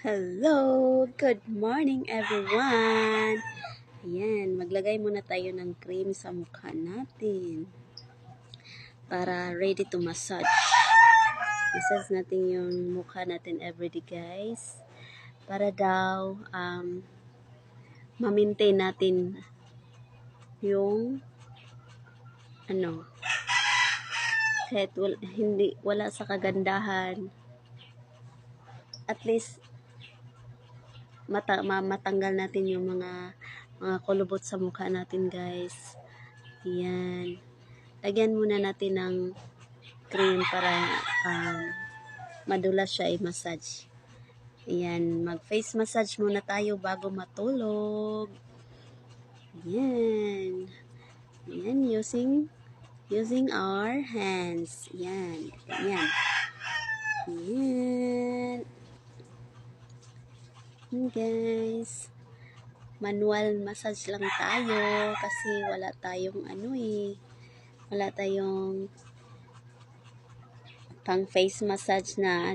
Hello! Good morning everyone! Ayan, maglagay muna tayo ng cream sa mukha natin para ready to massage. Massage natin yung mukha natin everyday guys para daw ma-maintain natin yung kahit wala sa kagandahan, at least matanggal natin yung mga kulubot sa mukha natin guys. Yan. Lagyan muna natin ng cream para madulas siya i-massage. Ayan. Mag-face massage muna tayo bago matulog. Ayan. Ayan. Using our hands. Ayan. Ayan. Ayan. Guys, manual massage lang tayo kasi wala tayong wala tayong pang face massage na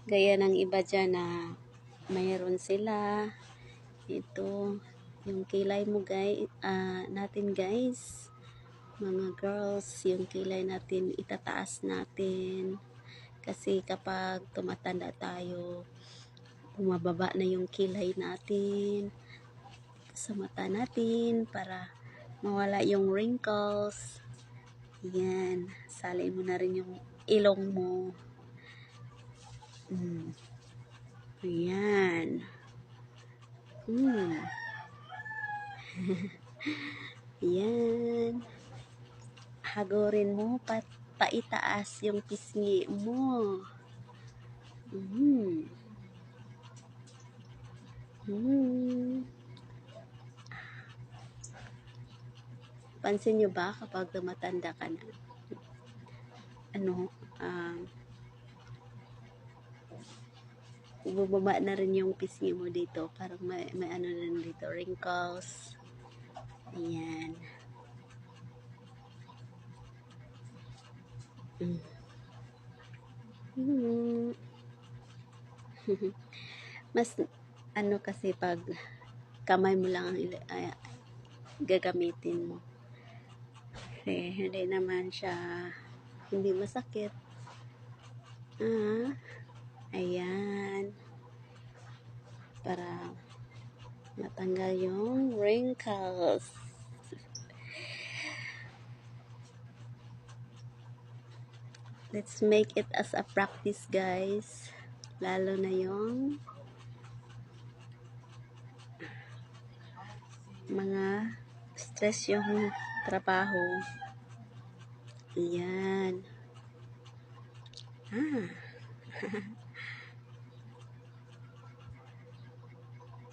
gaya ng iba dyan na mayroon sila. Ito yung kilay mo guys, natin guys, mga girls, yung kilay natin itataas natin. Kasi kapag tumatanda tayo, bumababa na yung kilay natin sa mata natin para mawala yung wrinkles. Yan. Salin mo na rin yung ilong mo. Ayan. Yan. Hagorin mo paitaas yung pisngi mo. Pansin nyo ba kapag tumatanda ka na, bubaba na rin yung pisngi mo dito, parang may ano rin dito, wrinkles. Ayan. Mas kasi pag kamay mo lang ang gagamitin mo, kasi hindi naman siya hindi masakit. Ayan, para matanggal yung wrinkles. Let's make it as a practice guys, lalo na yung mga stress yung trabaho. Ayan.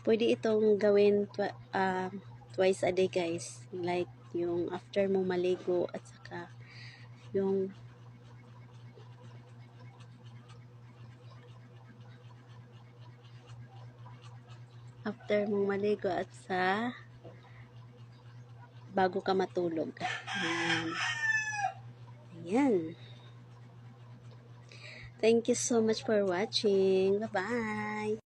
Pwede itong gawin twice a day guys, like yung after mo maligo at saka yung after mong maligo at sa bago ka matulog. Ayan. Thank you so much for watching. Bye-bye.